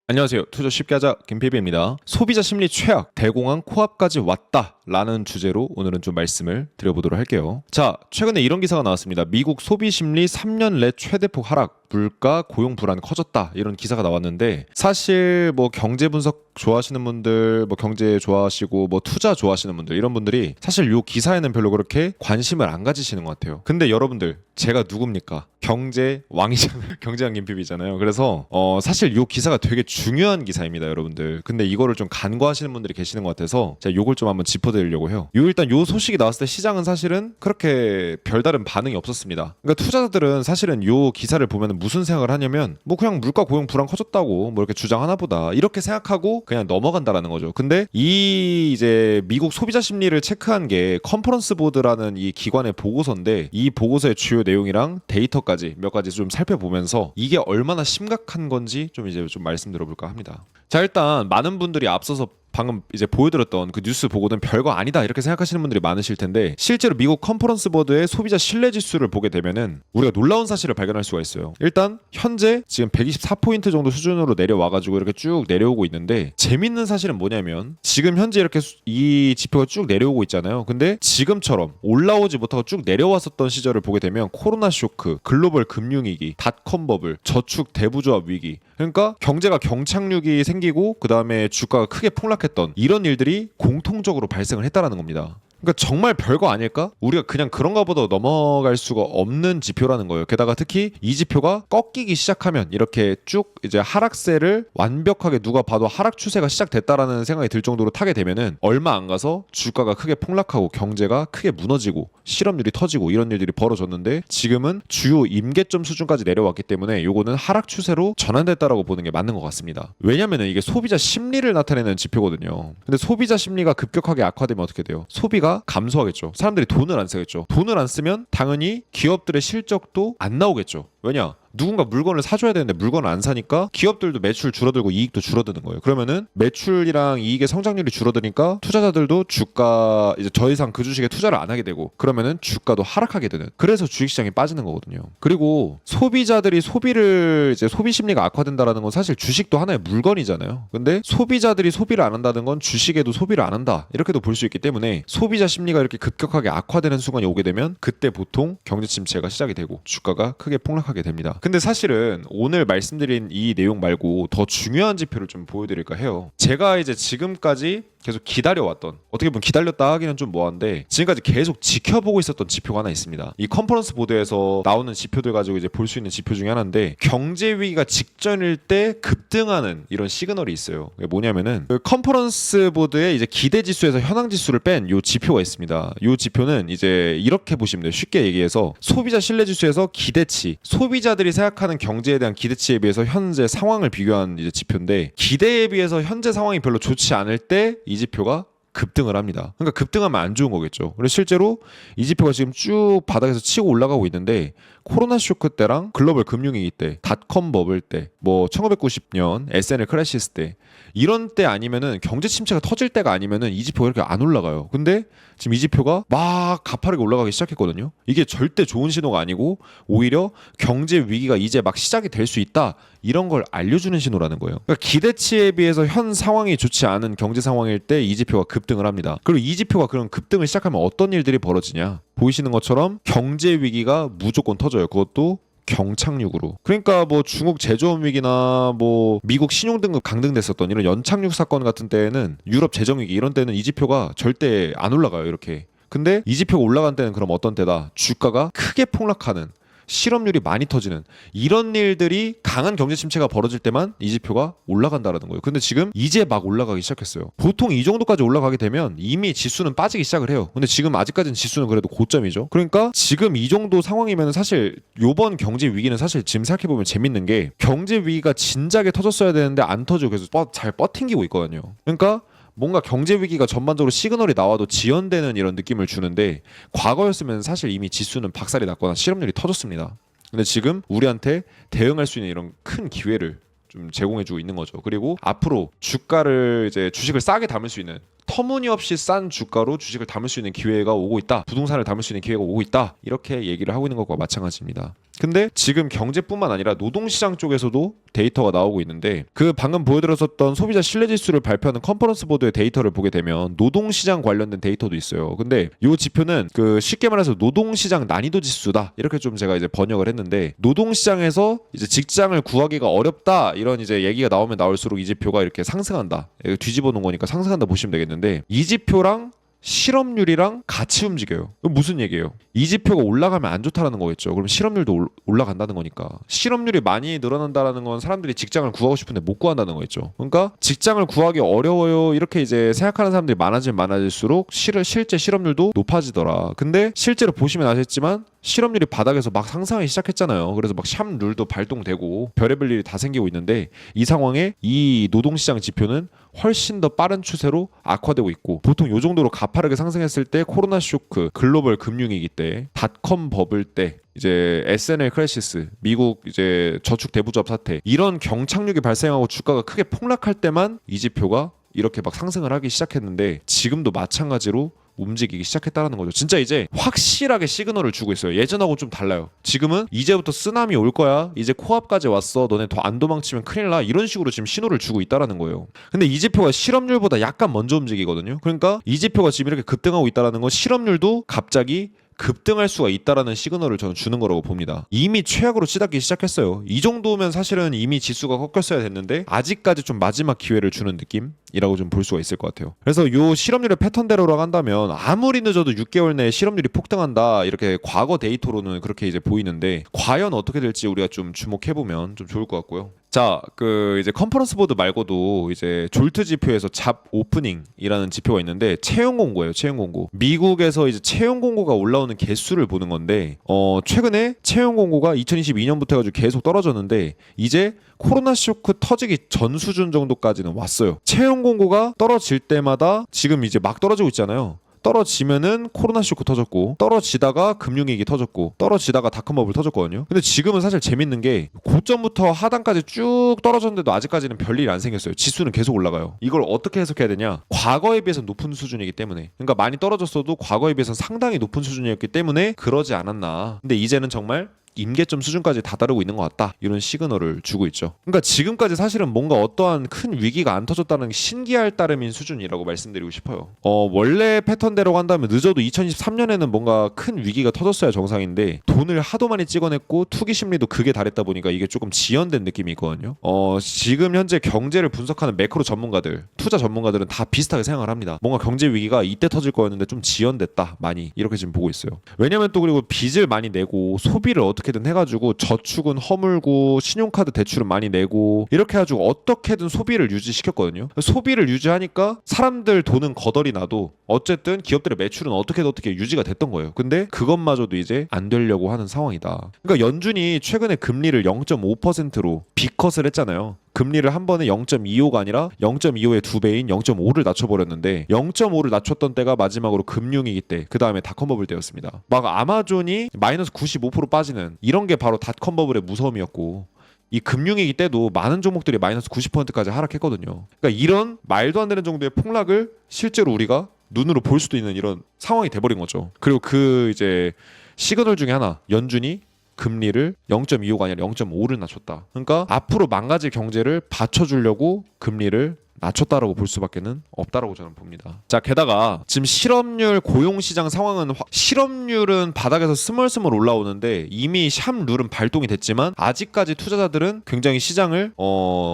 안녕하세요. 투자 쉽게 하자 김PB입니다. 소비자 심리 최악, 대공황 코앞까지 왔다 라는 주제로 오늘은 좀 말씀을 드려보도록 할게요. 자, 최근에 이런 기사가 나왔습니다. 미국 소비 심리 3년 내 최대폭 하락, 물가, 고용 불안 커졌다 이런 기사가 나왔는데, 사실 뭐 경제 분석 좋아하시는 분들, 뭐 경제 좋아하시고 뭐 투자 좋아하시는 분들, 이런 분들이 사실 요 기사에는 별로 그렇게 관심을 안 가지시는 것 같아요. 근데 여러분들, 제가 누굽니까? 경제 왕이잖아요. 경제왕 김PB잖아요. 그래서 사실 요 기사가 되게 중요한 기사입니다, 여러분들. 근데 이거를 좀 간과하시는 분들이 계시는 것 같아서 제가 요걸 좀 한번 짚어드리려고 해요. 일단 요 소식이 나왔을 때 시장은 사실은 그렇게 별다른 반응이 없었습니다. 그러니까 투자자들은 사실은 요 기사를 보면 무슨 생각을 하냐면, 뭐 그냥 물가 고용 불안 커졌다고 뭐 이렇게 주장하나 보다 이렇게 생각하고 그냥 넘어간다라는 거죠. 근데 이 이제 미국 소비자 심리를 체크한 게 컨퍼런스 보드라는 이 기관의 보고서인데, 이 보고서의 주요 내용이랑 데이터까지 몇 가지 좀 살펴보면서 이게 얼마나 심각한 건지 좀 이제 좀 말씀드려볼까 합니다. 자, 일단 많은 분들이 앞서서 방금 이제 보여드렸던 그 뉴스 보고는 별거 아니다 이렇게 생각하시는 분들이 많으실 텐데, 실제로 미국 컨퍼런스 보드의 소비자 신뢰 지수를 보게 되면은 우리가 놀라운 사실을 발견할 수가 있어요. 일단 현재 지금 124포인트 정도 수준으로 내려와가지고 이렇게 쭉 내려오고 있는데, 재밌는 사실은 뭐냐면 지금 현재 이렇게 이 지표가 쭉 내려오고 있잖아요. 근데 지금처럼 올라오지 못하고 쭉 내려왔었던 시절을 보게 되면 코로나 쇼크, 글로벌 금융위기, 닷컴 버블, 저축 대부조합 위기, 그러니까 경제가 경착륙이 생기고 그 다음에 주가가 크게 폭락했던 이런 일들이 공통적으로 발생을 했다라는 겁니다. 그러니까 정말 별거 아닐까? 우리가 그냥 그런가 보다 넘어갈 수가 없는 지표라는 거예요. 게다가 특히 이 지표가 꺾이기 시작하면, 이렇게 쭉 이제 하락세를 완벽하게 누가 봐도 하락 추세가 시작됐다라는 생각이 들 정도로 타게 되면은 얼마 안 가서 주가가 크게 폭락하고 경제가 크게 무너지고 실업률이 터지고 이런 일들이 벌어졌는데, 지금은 주요 임계점 수준까지 내려왔기 때문에 요거는 하락 추세로 전환됐다라고 보는 게 맞는 것 같습니다. 왜냐면은 이게 소비자 심리를 나타내는 지표거든요. 근데 소비자 심리가 급격하게 악화되면 어떻게 돼요? 소비가 감소하겠죠. 사람들이 돈을 안 쓰겠죠. 돈을 안 쓰면 당연히 기업들의 실적도 안 나오겠죠. 왜냐? 누군가 물건을 사줘야 되는데 물건을 안 사니까 기업들도 매출 줄어들고 이익도 줄어드는 거예요. 그러면은 매출이랑 이익의 성장률이 줄어드니까 투자자들도 주가 이제 더 이상 그 주식에 투자를 안 하게 되고, 그러면은 주가도 하락하게 되는, 그래서 주식시장이 빠지는 거거든요. 그리고 소비자들이 소비를 이제 소비 심리가 악화된다라는 건 사실 주식도 하나의 물건이잖아요. 근데 소비자들이 소비를 안 한다는 건 주식에도 소비를 안 한다 이렇게도 볼 수 있기 때문에, 소비자 심리가 이렇게 급격하게 악화되는 순간이 오게 되면 그때 보통 경제 침체가 시작이 되고 주가가 크게 폭락하게 됩니다. 근데 사실은 오늘 말씀드린 이 내용 말고 더 중요한 지표를 좀 보여드릴까 해요. 제가 이제 지금까지 계속 기다려왔던, 어떻게 보면 기다렸다 하기는 좀 뭐한데 지금까지 계속 지켜보고 있었던 지표가 하나 있습니다. 이 컨퍼런스 보드에서 나오는 지표들 가지고 이제 볼 수 있는 지표 중에 하나인데, 경제 위기가 직전일 때 급등하는 이런 시그널이 있어요. 그게 뭐냐면은 그 컨퍼런스 보드의 이제 기대 지수에서 현황 지수를 뺀 요 지표가 있습니다. 요 지표는 이제 이렇게 보시면 돼요. 쉽게 얘기해서 소비자 신뢰 지수에서 기대치, 소비자들이 생각하는 경제에 대한 기대치에 비해서 현재 상황을 비교한 이제 지표인데, 기대에 비해서 현재 상황이 별로 좋지 않을 때 이 지표가 급등을 합니다. 그러니까 급등하면 안 좋은 거겠죠. 그래서 실제로 이 지표가 지금 쭉 바닥에서 치고 올라가고 있는데, 코로나 쇼크 때랑 글로벌 금융위기 때, 닷컴 버블 때, 뭐 1990년 SNL 크래시스 때, 이런 때 아니면은 경제 침체가 터질 때가 아니면은 이 지표가 이렇게 안 올라가요. 근데 지금 이 지표가 막 가파르게 올라가기 시작했거든요. 이게 절대 좋은 신호가 아니고 오히려 경제 위기가 이제 막 시작이 될 수 있다, 이런 걸 알려주는 신호라는 거예요. 그러니까 기대치에 비해서 현 상황이 좋지 않은 경제 상황일 때 이 지표가 급등을 합니다. 그리고 이 지표가 그런 급등을 시작하면 어떤 일들이 벌어지냐? 보이시는 것처럼 경제 위기가 무조건 터져요. 그것도 경착륙으로. 그러니까 뭐 중국 제조업 위기나 뭐 미국 신용등급 강등됐었던 이런 연착륙 사건 같은 때에는, 유럽 재정위기 이런 때는 이 지표가 절대 안 올라가요, 이렇게. 근데 이 지표가 올라간 때는 그럼 어떤 때다? 주가가 크게 폭락하는, 실업률이 많이 터지는 이런 일들이, 강한 경제 침체가 벌어질 때만 이 지표가 올라간다라는 거예요. 근데 지금 이제 막 올라가기 시작했어요. 보통 이 정도까지 올라가게 되면 이미 지수는 빠지기 시작을 해요. 근데 지금 아직까지는 지수는 그래도 고점이죠. 그러니까 지금 이 정도 상황이면 사실 요번 경제 위기는, 사실 지금 생각해보면 재밌는 게, 경제 위기가 진작에 터졌어야 되는데 안 터지고 계속 잘 버팅기고 있거든요. 그러니까 뭔가 경제 위기가 전반적으로 시그널이 나와도 지연되는 이런 느낌을 주는데, 과거였으면 사실 이미 지수는 박살이 났거나 실업률이 터졌습니다. 근데 지금 우리한테 대응할 수 있는 이런 큰 기회를 좀 제공해주고 있는 거죠. 그리고 앞으로 주가를 이제 주식을 싸게 담을 수 있는 터무니없이 싼 주가로 주식을 담을 수 있는 기회가 오고 있다. 부동산을 담을 수 있는 기회가 오고 있다. 이렇게 얘기를 하고 있는 것과 마찬가지입니다. 근데 지금 경제뿐만 아니라 노동시장 쪽에서도 데이터가 나오고 있는데 그 방금 보여드렸었던 소비자 신뢰지수를 발표하는 컨퍼런스 보드의 데이터를 보게 되면 노동시장 관련된 데이터도 있어요. 근데 이 지표는 그 쉽게 말해서 노동시장 난이도 지수다. 이렇게 좀 제가 이제 번역을 했는데 노동시장에서 이제 직장을 구하기가 어렵다 이런 이제 얘기가 나오면 나올수록 이 지표가 이렇게 상승한다. 뒤집어 놓은 거니까 상승한다 보시면 되겠는데 이 지표랑 실업률이랑 같이 움직여요. 그럼 무슨 얘기예요? 이 지표가 올라가면 안 좋다라는 거겠죠. 그럼 실업률도 올라간다는 거니까. 실업률이 많이 늘어난다라는 건 사람들이 직장을 구하고 싶은데 못 구한다는 거겠죠. 그러니까 직장을 구하기 어려워요. 이렇게 이제 생각하는 사람들이 많아지면 많아질수록 실제 실업률도 높아지더라. 근데 실제로 보시면 아시겠지만 실업률이 바닥에서 막 상승하기 시작했잖아요. 그래서 막 샵룰도 발동되고 별의별 일이 다 생기고 있는데 이 상황에 이 노동시장 지표는 훨씬 더 빠른 추세로 악화되고 있고 보통 요 정도로 가파르게 상승했을 때 코로나 쇼크, 글로벌 금융위기 때, 닷컴 버블 때 이제 SNL 크래시스, 미국 이제 저축 대부조합 사태 이런 경착륙이 발생하고 주가가 크게 폭락할 때만 이 지표가 이렇게 막 상승을 하기 시작했는데 지금도 마찬가지로 움직이기 시작했다는 거죠. 진짜 이제 확실하게 시그널을 주고 있어요. 예전하고 좀 달라요. 지금은 이제부터 쓰나미 올 거야. 이제 코앞까지 왔어. 너네 더 안 도망치면 큰일 나. 이런 식으로 지금 신호를 주고 있다는 거예요. 근데 이 지표가 실업률보다 약간 먼저 움직이거든요. 그러니까 이 지표가 지금 이렇게 급등하고 있다는 건 실업률도 갑자기 급등할 수가 있다라는 시그널을 저는 주는 거라고 봅니다. 이미 최악으로 치닫기 시작했어요. 이 정도면 사실은 이미 지수가 꺾였어야 됐는데 아직까지 좀 마지막 기회를 주는 느낌이라고 좀 볼 수가 있을 것 같아요. 그래서 요 실업률의 패턴대로라고 한다면 아무리 늦어도 6개월 내에 실업률이 폭등한다 이렇게 과거 데이터로는 그렇게 이제 보이는데 과연 어떻게 될지 우리가 좀 주목해보면 좀 좋을 것 같고요. 자, 그 이제 컨퍼런스 보드 말고도 이제 졸트 지표에서 잡 오프닝이라는 지표가 있는데 채용 공고예요. 채용 공고. 미국에서 이제 채용 공고가 올라오는 개수를 보는 건데 최근에 채용 공고가 2022년부터 해가지고 계속 떨어졌는데 이제 코로나 쇼크 터지기 전 수준 정도까지는 왔어요. 채용 공고가 떨어질 때마다 지금 이제 막 떨어지고 있잖아요. 떨어지면은 코로나 쇼크 터졌고 떨어지다가 금융위기 터졌고 떨어지다가 닷컴버블 터졌거든요. 근데 지금은 사실 재밌는 게 고점부터 하단까지 쭉 떨어졌는데도 아직까지는 별일 안 생겼어요. 지수는 계속 올라가요. 이걸 어떻게 해석해야 되냐? 과거에 비해서 높은 수준이기 때문에 그러니까 많이 떨어졌어도 과거에 비해서 상당히 높은 수준이었기 때문에 그러지 않았나. 근데 이제는 정말 임계점 수준까지 다다르고 있는 것 같다 이런 시그널을 주고 있죠. 그러니까 지금까지 사실은 뭔가 어떠한 큰 위기가 안 터졌다는 게 신기할 따름인 수준이라고 말씀드리고 싶어요. 원래 패턴대로 한다면 늦어도 2023년에는 뭔가 큰 위기가 터졌어야 정상인데 돈을 하도 많이 찍어냈고 투기 심리도 극에 달했다 보니까 이게 조금 지연된 느낌이 있거든요. 지금 현재 경제를 분석하는 매크로 전문가들, 투자 전문가들은 다 비슷하게 생각을 합니다. 뭔가 경제 위기가 이때 터질 거였는데 좀 지연됐다 많이 이렇게 지금 보고 있어요. 왜냐면 또 그리고 빚을 많이 내고 소비를 어떻게든 해가지고 저축은 허물고 신용카드 대출은 많이 내고 이렇게 해가지고 어떻게든 소비를 유지시켰거든요. 소비를 유지하니까 사람들 돈은 거덜이 나도 어쨌든 기업들의 매출은 어떻게 유지가 됐던 거예요. 근데 그것마저도 이제 안 되려고 하는 상황이다. 그러니까 연준이 최근에 금리를 0.5%로 빅컷을 했잖아요. 금리를 한 번에 0.25가 아니라 0.25의 2배인 0.5를 낮춰버렸는데 0.5를 낮췄던 때가 마지막으로 금융위기 때 그 다음에 닷컴버블 때였습니다. 막 아마존이 마이너스 95% 빠지는 이런 게 바로 닷컴버블의 무서움이었고 이 금융위기 때도 많은 종목들이 마이너스 90%까지 하락했거든요. 그러니까 이런 말도 안 되는 정도의 폭락을 실제로 우리가 눈으로 볼 수도 있는 이런 상황이 돼버린 거죠. 그리고 그 이제 시그널 중에 하나 연준이 금리를 0.25가 아니라 0.5를 낮췄다. 그러니까 앞으로 망가질 경제를 받쳐주려고 금리를 낮췄다라고 볼 수밖에는 없다라고 저는 봅니다. 자, 게다가 지금 실업률 고용시장 상황은 실업률은 바닥에서 스멀스멀 올라오는데 이미 샵룰은 발동이 됐지만 아직까지 투자자들은 굉장히 시장을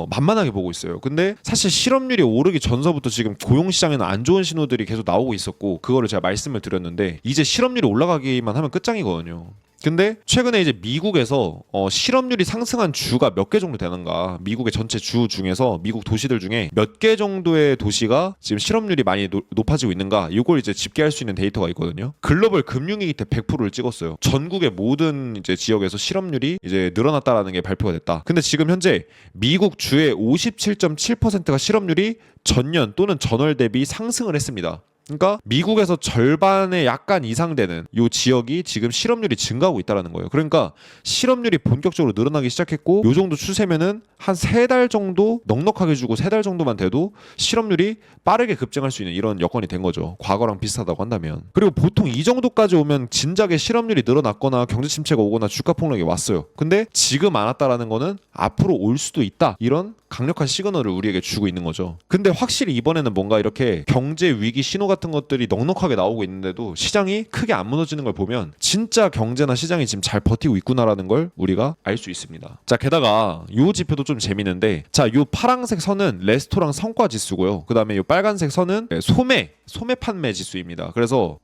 만만하게 보고 있어요. 근데 사실 실업률이 오르기 전서부터 지금 고용시장에는 안 좋은 신호들이 계속 나오고 있었고 그거를 제가 말씀을 드렸는데 이제 실업률이 올라가기만 하면 끝장이거든요. 근데 최근에 이제 미국에서 실업률이 상승한 주가 몇 개 정도 되는가, 미국의 전체 주 중에서 미국 도시들 중에 몇 개 정도의 도시가 지금 실업률이 많이 높아지고 있는가, 이걸 이제 집계할 수 있는 데이터가 있거든요. 글로벌 금융위기 때 100%를 찍었어요. 전국의 모든 이제 지역에서 실업률이 이제 늘어났다라는 게 발표가 됐다. 근데 지금 현재 미국 주의 57.7%가 실업률이 전년 또는 전월 대비 상승을 했습니다. 그러니까 미국에서 절반의 약간 이상 되는 요 지역이 지금 실업률이 증가하고 있다는 거예요. 그러니까 실업률이 본격적으로 늘어나기 시작했고 요 정도 추세면은 한 3달 정도 넉넉하게 주고 3달 정도만 돼도 실업률이 빠르게 급증할 수 있는 이런 여건이 된 거죠. 과거랑 비슷하다고 한다면. 그리고 보통 이 정도까지 오면 진작에 실업률이 늘어났거나 경제 침체가 오거나 주가 폭락이 왔어요. 근데 지금 안 왔다라는 거는 앞으로 올 수도 있다. 이런 강력한 시그널을 우리에게 주고 있는 거죠. 근데 확실히 이번에는 뭔가 이렇게 경제 위기 신호 같은 것들이 넉넉하게 나오고 있는데도 시장이 크게 안 무너지는 걸 보면 진짜 경제나 시장이 지금 잘 버티고 있구나라는 걸 우리가 알 수 있습니다. 자, 게다가 요 지표도 좀 재밌는데, 자, 요 파란색 선은 레스토랑 성과 지수고요. 그다음에 요 빨간색 선은 소매 판매 지수입니다. 그래서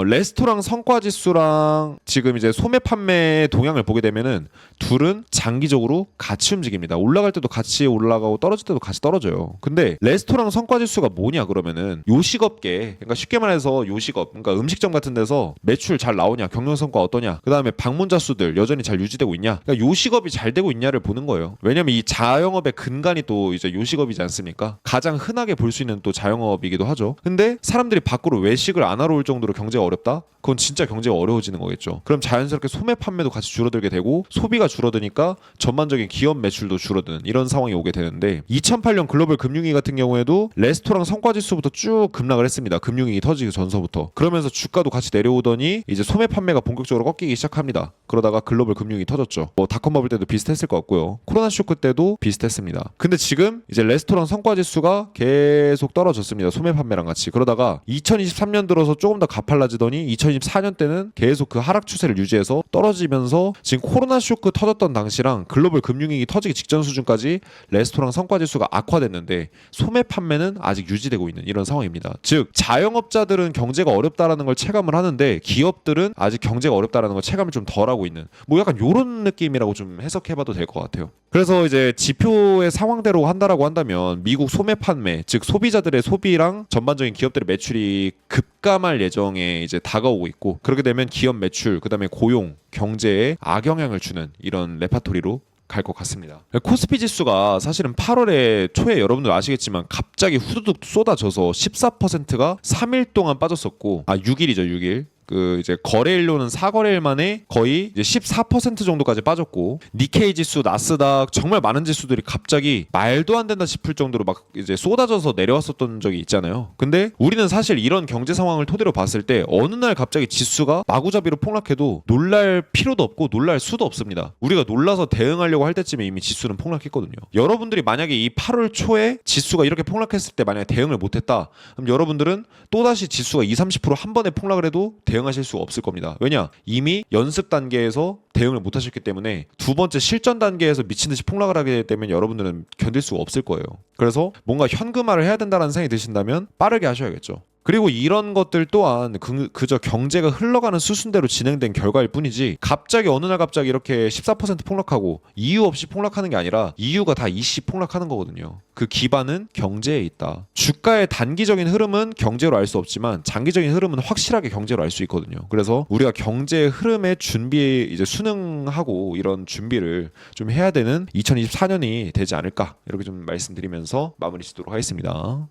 레스토랑 성과 지수랑 지금 이제 소매 판매 동향을 보게 되면은 둘은 장기적으로 같이 움직입니다. 올라갈 때도 같이 올라가고 떨어질 때도 같이 떨어져요. 근데 레스토랑 성과 지수가 뭐냐 그러면은 요식업계, 그러니까 쉽게 말해서 요식업, 그러니까 음식점 같은 데서 매출 잘 나오냐, 경영 성과 어떠냐, 그다음에 방문자 수들 여전히 잘 유지되고 있냐, 그러니까 요식업이 잘 되고 있냐를 보는 거예요. 왜냐면 이 자영업의 근간이 또 이제 요식업이지 않습니까? 가장 흔하게 볼 수 있는 또 자영업이기도 하죠. 근데 사람들이 밖으로 외식을 안 하러 올 정도로 경제가 어렵다? 그건 진짜 경제가 어려워지는 거겠죠. 그럼 자연스럽게 소매 판매도 같이 줄어들게 되고 소비가 줄어드니까 전반적인 기업 매출도 줄어드는 이런 상황이 오게 되는데, 2008년 글로벌 금융위기 같은 경우에도 레스토랑 성과지수부터 쭉 급락을 했습니다. 금융위기 터지기 전서부터. 그러면서 주가도 같이 내려오더니 이제 소매 판매가 본격적으로 꺾이기 시작합니다. 그러다가 글로벌 금융위기 터졌죠. 뭐 닷컴 버블 때도 비슷했을 것 같고요. 코로나 쇼크 때도 비슷했습니다. 근데 지금 이제 레스토랑 성과지수가 계속 떨어졌습니다. 소매 판매랑 같이. 그러다가 2023년 들어서 조금 더 가팔라지더니 2024년 때는 계속 그 하락 추세를 유지해서 떨어지면서 지금 코로나 쇼크 터졌던 당시랑 글로벌 금융위기 터지기 직전 수준까지 레스토랑 성과지수가 악화됐는데 소매 판매는 아직 유지되고 있는 이런 상황입니다. 즉 자영업자들은 경제가 어렵다라는 걸 체감을 하는데 기업들은 아직 경제가 어렵다라는 걸 체감을 좀 덜 하고 있는, 뭐 약간 요런 느낌이라고 좀 해석해봐도 될 것 같아요. 그래서 이제 지표의 상황대로 한다라고 한다면 미국 소매 판매, 즉 소비자들의 소비랑 전반적인 기업들의 매출이 급감할 예정에 이제 다가오고 있고, 그렇게 되면 기업 매출, 그다음에 고용, 경제에 악영향을 주는 이런 레파토리로 갈 것 같습니다. 코스피 지수가 사실은 8월에 초에 여러분들 아시겠지만 갑자기 후두둑 쏟아져서 14%가 3일 동안 빠졌었고, 6일이죠, 6일. 그 이제 거래일로는 4거래일 만에 거의 이제 14% 정도까지 빠졌고, 니케이 지수, 나스닥 정말 많은 지수들이 갑자기 말도 안 된다 싶을 정도로 막 이제 쏟아져서 내려왔었던 적이 있잖아요. 근데 우리는 사실 이런 경제 상황을 토대로 봤을 때 어느 날 갑자기 지수가 마구잡이로 폭락해도 놀랄 필요도 없고 놀랄 수도 없습니다. 우리가 놀라서 대응하려고 할 때쯤에 이미 지수는 폭락했거든요. 여러분들이 만약에 이 8월 초에 지수가 이렇게 폭락했을 때 만약에 대응을 못했다, 그럼 여러분들은 또다시 지수가 20-30% 한 번에 폭락을 해도 대응하실 수가 없을 겁니다. 왜냐? 이미 연습 단계에서 대응을 못 하셨기 때문에 두 번째 실전 단계에서 미친 듯이 폭락을 하게 되면 여러분들은 견딜 수가 없을 거예요. 그래서 뭔가 현금화를 해야 된다는 생각이 드신다면 빠르게 하셔야겠죠. 그리고 이런 것들 또한 그저 경제가 흘러가는 수순대로 진행된 결과일 뿐이지, 갑자기 어느 날 갑자기 이렇게 14% 폭락하고 이유 없이 폭락하는 게 아니라 이유가 다 이씨 폭락하는 거거든요. 그 기반은 경제에 있다. 주가의 단기적인 흐름은 경제로 알 수 없지만 장기적인 흐름은 확실하게 경제로 알 수 있거든요. 그래서 우리가 경제의 흐름에 이제 순응하고 이런 준비를 좀 해야 되는 2024년이 되지 않을까, 이렇게 좀 말씀드리면서 마무리 짓도록 하겠습니다.